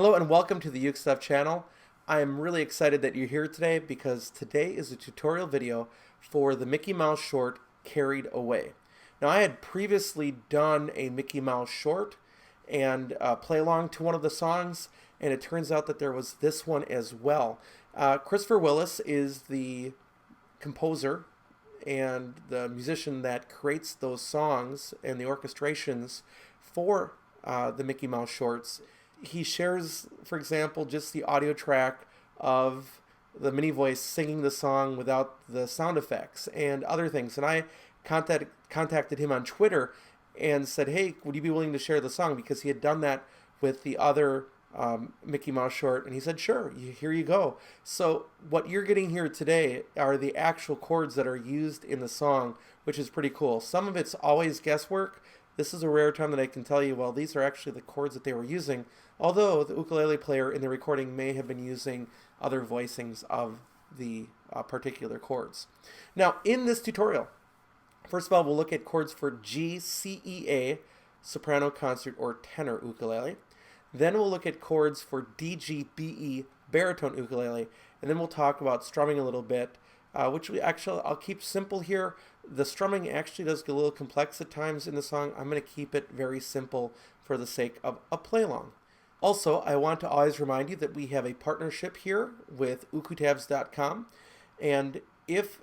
Hello and welcome to the Uke Stuff channel. I am really excited that you're here today because today is a tutorial video for the Mickey Mouse short Carried Away. Now I had previously done a Mickey Mouse short and play along to one of the songs, and it turns out that there was this one as well. Christopher Willis is the composer and the musician that creates those songs and the orchestrations for the Mickey Mouse shorts. He shares, for example, just the audio track of the mini voice singing the song without the sound effects and other things. And I contacted him on Twitter and said, hey, would you be willing to share the song? Because he had done that with the other Mickey Mouse short. And he said, sure, here you go. So what you're getting here today are the actual chords that are used in the song, which is pretty cool. Some of it's always guesswork. This is a rare time that I can tell you, well, these are actually the chords that they were using, although the ukulele player in the recording may have been using other voicings of the particular chords. Now, in this tutorial, first of all, we'll look at chords for GCEA, soprano, concert, or tenor ukulele. Then we'll look at chords for DGBE, baritone ukulele, and then we'll talk about strumming a little bit, which I'll keep simple here. The strumming actually does get a little complex at times in the song. I'm going to keep it very simple for the sake of a play-along. Also, I want to always remind you that we have a partnership here with ukestuff.info, and if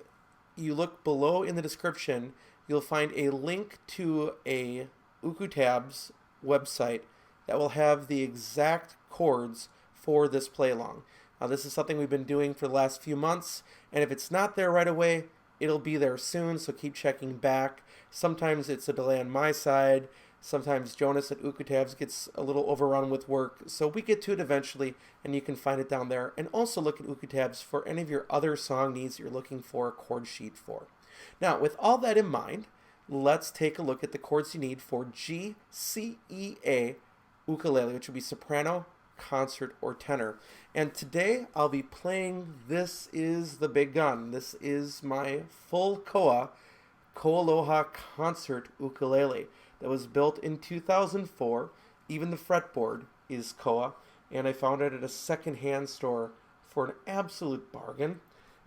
you look below in the description, you'll find a link to a Uketabs website that will have the exact chords for this play-along. Now, this is something we've been doing for the last few months, and if it's not there right away, it'll be there soon, so keep checking back. Sometimes it's a delay on my side. Sometimes Jonas at Uketabs gets a little overrun with work, so we get to it eventually, and you can find it down there. And also look at Uketabs for any of your other song needs that you're looking for a chord sheet for. Now, with all that in mind, let's take a look at the chords you need for GCEA ukulele, which would be soprano, concert, or tenor. And today I'll be playing, this is the big gun. This is my full Koa Aloha concert ukulele that was built in 2004. Even the fretboard is Koa, and I found it at a second-hand store for an absolute bargain.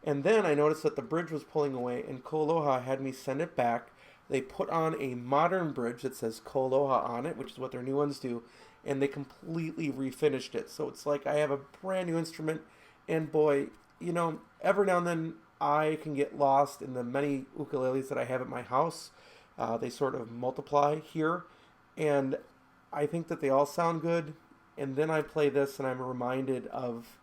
And then I noticed that the bridge was pulling away, and Aloha had me send it back. They put on a modern bridge that says Aloha on it, which is what their new ones do, and they completely refinished it. So it's like I have a brand new instrument, and boy, you know, every now and then I can get lost in the many ukuleles that I have at my house. They sort of multiply here, and I think that they all sound good, and then I play this and I'm reminded of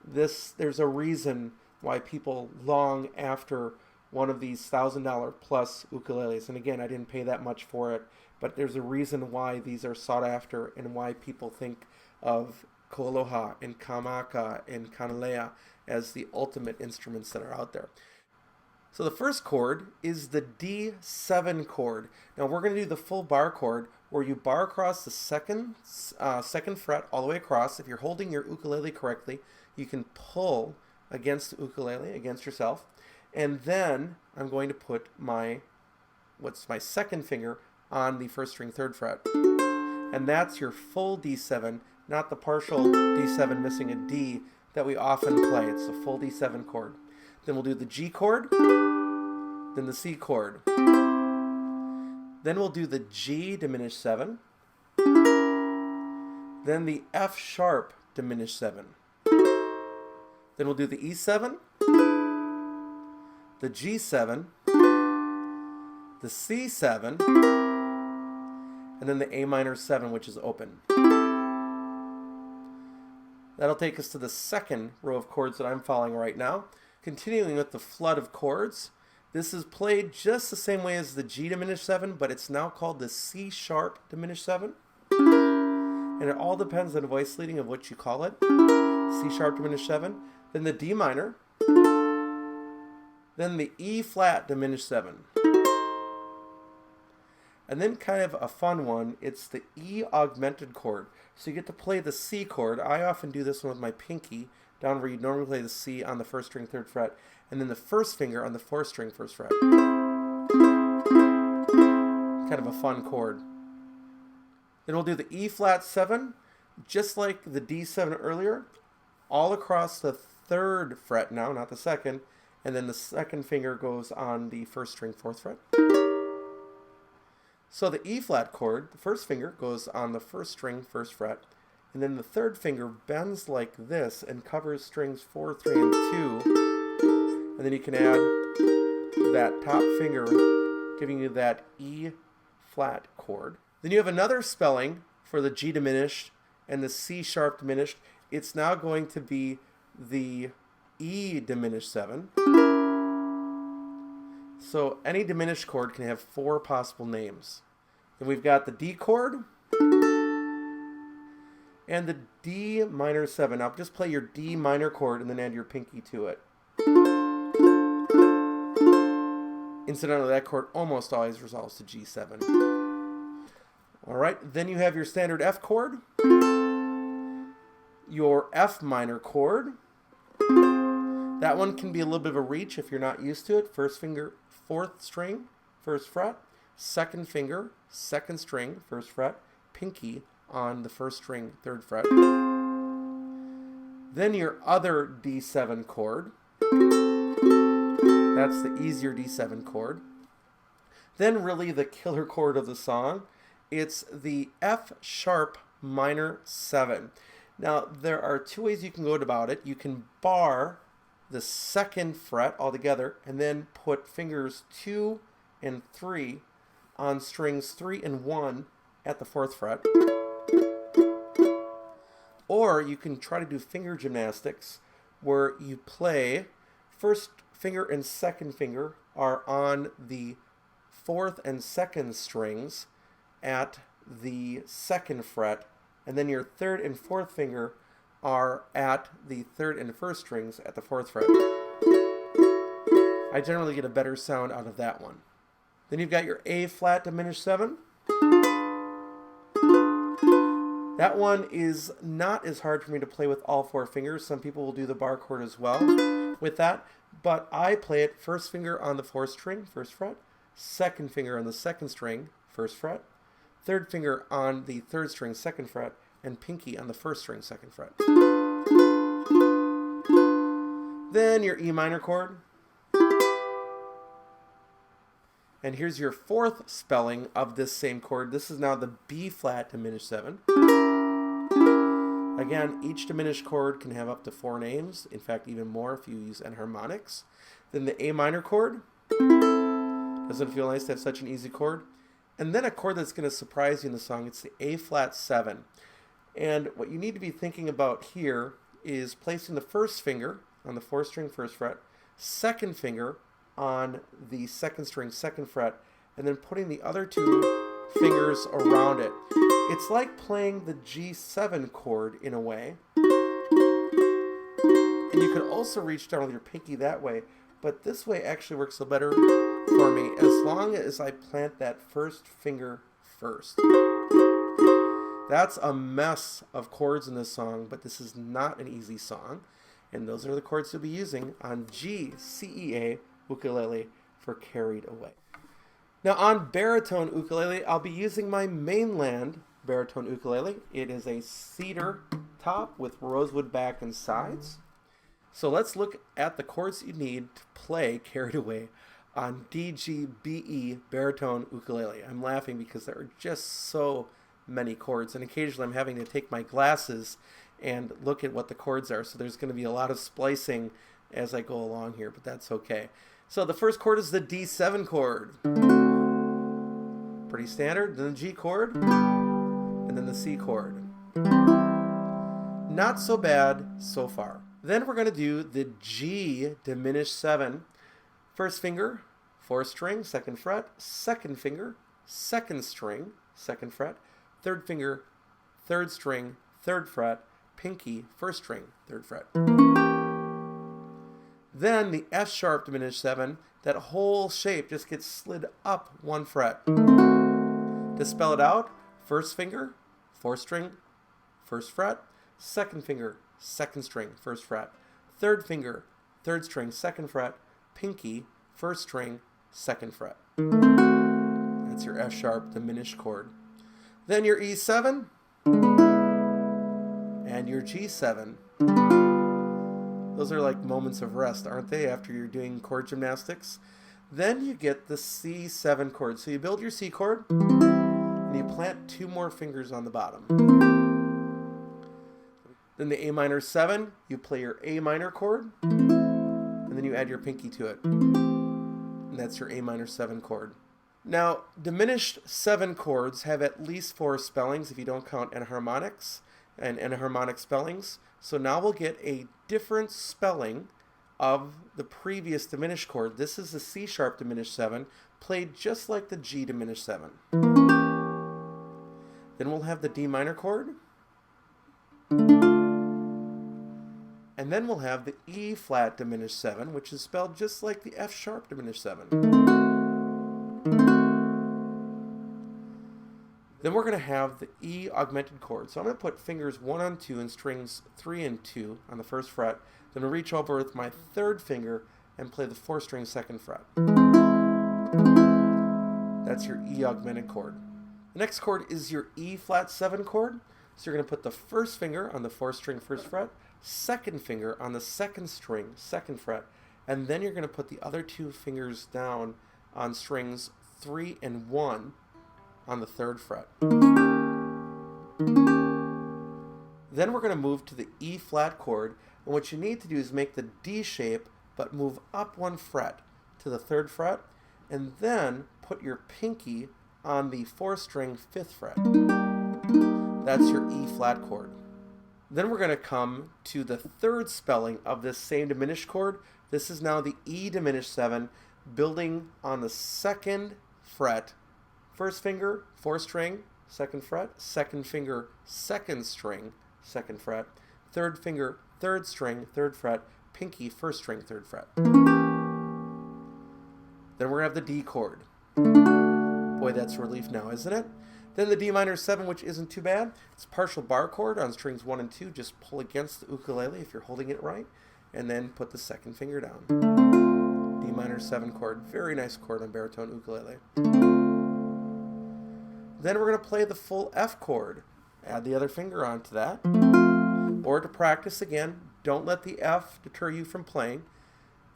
this. There's a reason why people long after one of these $1,000 plus ukuleles, and again, I didn't pay that much for it, but there's a reason why these are sought after and why people think of Koaloha and Kamaka and Kanalea as the ultimate instruments that are out there. So the first chord is the D7 chord. Now we're going to do the full bar chord where you bar across the second fret all the way across. If you're holding your ukulele correctly, you can pull against the ukulele, against yourself. And then I'm going to put my second finger on the first string third fret. And that's your full D7, not the partial D7 missing a D that we often play. It's the full D7 chord. Then we'll do the G chord, then the C chord. Then we'll do the G diminished 7, then the F sharp diminished 7. Then we'll do the E7, the G7, the C7, and then the A minor 7, which is open. That'll take us to the second row of chords that I'm following right now. Continuing with the flood of chords, this is played just the same way as the G diminished 7, but it's now called the C sharp diminished 7. And it all depends on voice leading of what you call it. C sharp diminished 7, then the D minor, then the E flat diminished 7. And then kind of a fun one, it's the E augmented chord. So you get to play the C chord. I often do this one with my pinky, down where you normally play the C on the first string third fret, and then the first finger on the fourth string first fret. Kind of a fun chord. Then we'll do the E flat 7, Just like the D7 earlier, all across the 3rd fret now, not the 2nd, and then the 2nd finger goes on the 1st string 4th fret. So the E flat chord, the 1st finger goes on the 1st string 1st fret, and then the 3rd finger bends like this and covers strings 4, 3, and 2, and then you can add that top finger, giving you that E flat chord. Then you have another spelling for the G diminished and the C sharp diminished. It's now going to be the E diminished 7. So any diminished chord can have 4 possible names. Then we've got the D chord and the D minor 7. Now just play your D minor chord and then add your pinky to it. Incidentally, that chord almost always resolves to G7. Alright, then you have your standard F chord, your F minor chord. That one can be a little bit of a reach if you're not used to it. 1st finger, 4th string, 1st fret. 2nd finger, 2nd string, 1st fret. Pinky on the 1st string, 3rd fret. Then your other D7 chord. That's the easier D7 chord. Then really the killer chord of the song, it's the F sharp minor 7. Now there are 2 ways you can go about it. You can bar the 2nd fret altogether and then put fingers 2 and 3 on strings 3 and 1 at the 4th fret. Or you can try to do finger gymnastics where you play 1st finger and 2nd finger are on the 4th and 2nd strings at the 2nd fret, and then your 3rd and 4th finger are at the 3rd and 1st strings at the 4th fret. I generally get a better sound out of that one. Then you've got your A flat diminished 7. That one is not as hard for me to play with all 4 fingers. Some people will do the bar chord as well with that, but I play it 1st finger on the 4th string, 1st fret, 2nd finger on the 2nd string, 1st fret, 3rd finger on the 3rd string, 2nd fret, and pinky on the 1st string, 2nd fret. Then your E minor chord. And here's your 4th spelling of this same chord. This is now the B flat diminished 7. Again, each diminished chord can have up to 4 names. In fact, even more if you use enharmonics. Then the A minor chord. Doesn't it feel nice to have such an easy chord? And then a chord that's going to surprise you in the song, it's the A flat 7. And what you need to be thinking about here is placing the 1st finger on the 4th string, 1st fret, 2nd finger on the 2nd string, 2nd fret, and then putting the other 2 fingers around it. It's like playing the G7 chord in a way. And you could also reach down with your pinky that way, but this way actually works a little better for me as long as I plant that 1st finger first. That's a mess of chords in this song, but this is not an easy song. And those are the chords you'll be using on GCEA Ukulele for Carried Away. Now on baritone ukulele, I'll be using my mainland baritone ukulele. It is a cedar top with rosewood back and sides. So let's look at the chords you need to play Carried Away on DGBE baritone ukulele. I'm laughing because there are just so many chords, and occasionally I'm having to take my glasses and look at what the chords are, so there's going to be a lot of splicing as I go along here, but that's okay. So the first chord is the D7 chord. Pretty standard. Then the G chord, and then the C chord. Not so bad so far. Then we're going to do the G diminished 7. First finger, 4th string, 2nd fret, 2nd finger, 2nd string, 2nd fret, 3rd finger, 3rd string, 3rd fret, pinky, 1st string, 3rd fret. Then the F sharp diminished 7, that whole shape just gets slid up 1 fret. To spell it out, 1st finger, 4th string, 1st fret, 2nd finger, 2nd string, 1st fret, 3rd finger, 3rd string, 2nd fret, pinky, 1st string, 2nd fret. That's your F sharp diminished chord. Then your E7, and your G7. Those are like moments of rest, aren't they, after you're doing chord gymnastics? Then you get the C7 chord. So you build your C chord, and you plant 2 more fingers on the bottom. Then the A minor 7, you play your A minor chord, and then you add your pinky to it. And that's your A minor 7 chord. Now, diminished 7 chords have at least 4 spellings if you don't count enharmonics and enharmonic spellings. So now we'll get a different spelling of the previous diminished chord. This is the C sharp diminished 7, played just like the G diminished 7. Then we'll have the D minor chord. And then we'll have the E flat diminished 7, which is spelled just like the F sharp diminished 7. Then we're going to have the E augmented chord. So I'm going to put fingers 1 on 2 and strings 3 and 2 on the 1st fret. Then I'll reach over with my 3rd finger and play the 4th string 2nd fret. That's your E augmented chord. The next chord is your E flat 7 chord. So you're going to put the 1st finger on the 4th string 1st fret, 2nd finger on the 2nd string 2nd fret, and then you're going to put the other 2 fingers down on strings 3 and 1 on the 3rd fret. Then we're going to move to the E flat chord, and what you need to do is make the D shape but move up 1 fret to the 3rd fret, and then put your pinky on the 4th string 5th fret. That's your E flat chord. Then we're going to come to the 3rd spelling of this same diminished chord. This is now the E diminished 7, building on the 2nd fret, 1st finger, 4th string, 2nd fret, 2nd finger, 2nd string, 2nd fret, 3rd finger, 3rd string, 3rd fret, pinky, 1st string, 3rd fret. Then we're going to have the D chord. Boy, that's a relief now, isn't it? Then the D minor 7, which isn't too bad. It's a partial bar chord on strings 1 and 2. Just pull against the ukulele if you're holding it right, and then put the 2nd finger down. D minor 7 chord. Very nice chord on baritone ukulele. Then we're going to play the full F chord. Add the other finger onto that. Or to practice again, don't let the F deter you from playing.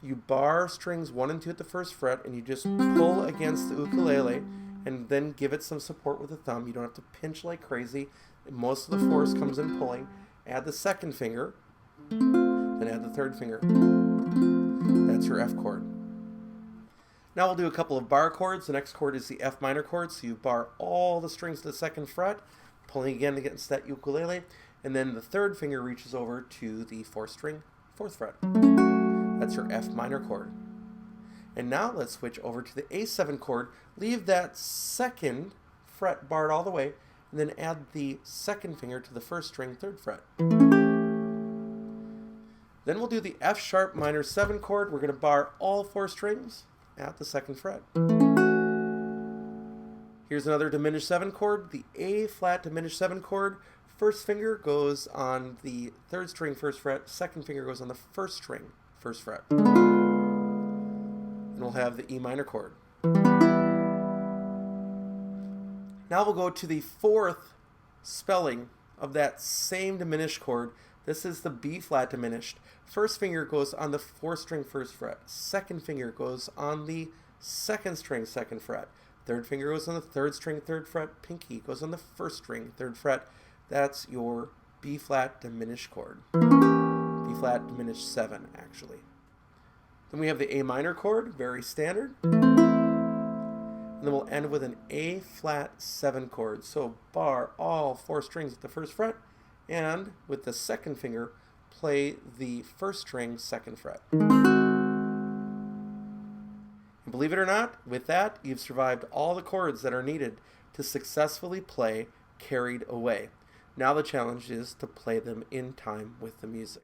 You bar strings 1 and 2 at the 1st fret, and you just pull against the ukulele, and then give it some support with the thumb. You don't have to pinch like crazy. Most of the force comes in pulling. Add the 2nd finger, then add the 3rd finger. That's your F chord. Now we'll do a couple of bar chords. The next chord is the F minor chord, so you bar all the strings to the 2nd fret, pulling again against that ukulele, and then the 3rd finger reaches over to the 4th string, 4th fret. That's your F minor chord. And now let's switch over to the A7 chord. Leave that 2nd fret barred all the way, and then add the 2nd finger to the 1st string, 3rd fret. Then we'll do the F sharp minor 7 chord. We're going to bar all 4 strings at the 2nd fret. Here's another diminished 7 chord, the A flat diminished 7 chord. 1st finger goes on the 3rd string 1st fret, 2nd finger goes on the 1st string 1st fret. And we'll have the E minor chord. Now we'll go to the 4th spelling of that same diminished chord. This is the B flat diminished. 1st finger goes on the 4th string 1st fret. 2nd finger goes on the 2nd string 2nd fret. 3rd finger goes on the 3rd string 3rd fret. Pinky goes on the 1st string 3rd fret. That's your B flat diminished chord. B flat diminished 7 actually. Then we have the A minor chord, very standard. And then we'll end with an A flat 7 chord. So bar all 4 strings at the 1st fret, and with the 2nd finger, play the 1st string 2nd fret. And believe it or not, with that, you've survived all the chords that are needed to successfully play Carried Away. Now the challenge is to play them in time with the music.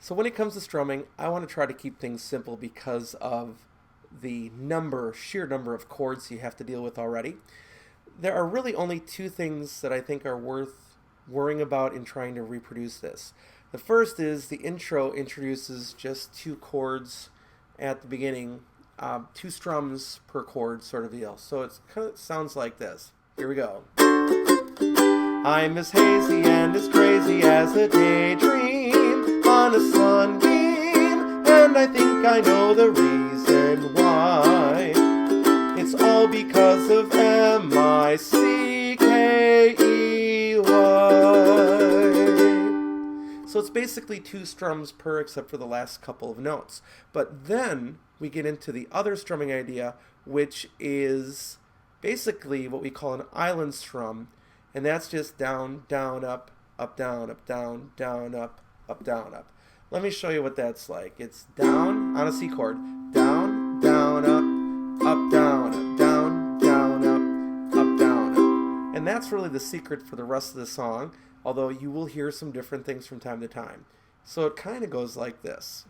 So when it comes to strumming, I want to try to keep things simple because of the sheer number of chords you have to deal with already. There are really only 2 things that I think are worth worrying about in trying to reproduce this. The first is the intro introduces just 2 chords at the beginning, 2 strums per chord sort of deal. So it kind of sounds like this. Here we go. I'm as hazy and as crazy as a daydream on a sunbeam, and I think I know the reason why. It's all because of M-I-C-K-E-Y. So it's basically 2 strums per except for the last couple of notes. But then we get into the other strumming idea, which is basically what we call an island strum, and that's just down, down, up, down, down, down, up, down, up. Let me show you what that's like. It's down on a C chord, down, down, up, down, up, down, down, up, down, up. And that's really the secret for the rest of the song, although you will hear some different things from time to time. So it kind of goes like this.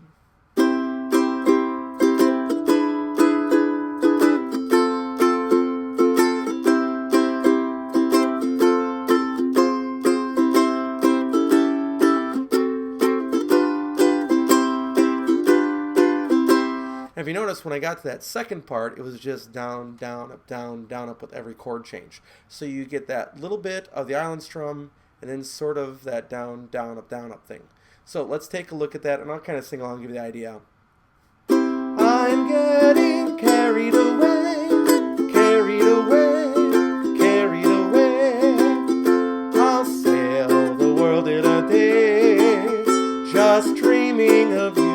If you notice, when I got to that second part, it was just down, down, up, down, down, up with every chord change. So you get that little bit of the island strum and then sort of that down, down, up thing. So let's take a look at that, and I'll kind of sing along and give you the idea. I'm getting carried away, carried away, carried away. I'll sail the world in a day, just dreaming of you.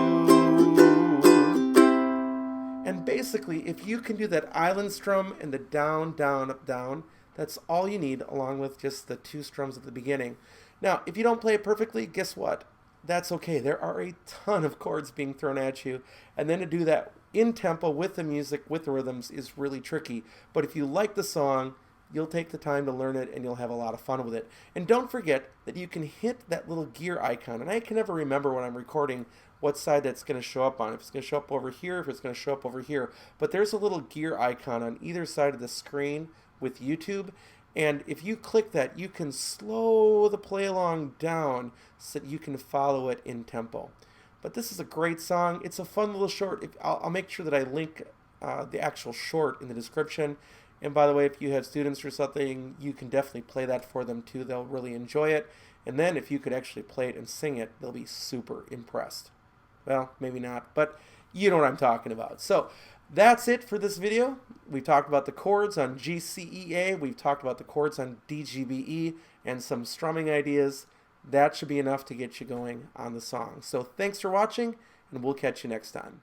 And basically, if you can do that island strum and the down, down, up, down, that's all you need, along with just the 2 strums at the beginning. Now, if you don't play it perfectly, guess what? That's okay. There are a ton of chords being thrown at you, and then to do that in tempo with the music, with the rhythms, is really tricky. But if you like the song, you'll take the time to learn it, and you'll have a lot of fun with it. And don't forget that you can hit that little gear icon, and I can never remember when I'm recording what side that's going to show up on. If it's going to show up over here, if it's going to show up over here. But there's a little gear icon on either side of the screen with YouTube, and if you click that, you can slow the play along down so that you can follow it in tempo. But this is a great song. It's a fun little short. I'll make sure that I link the actual short in the description. And by the way, if you have students or something, you can definitely play that for them too. They'll really enjoy it. And then if you could actually play it and sing it, they'll be super impressed. Well, maybe not, but you know what I'm talking about. So that's it for this video. We've talked about the chords on GCEA. We've talked about the chords on DGBE and some strumming ideas. That should be enough to get you going on the song. So thanks for watching, and we'll catch you next time.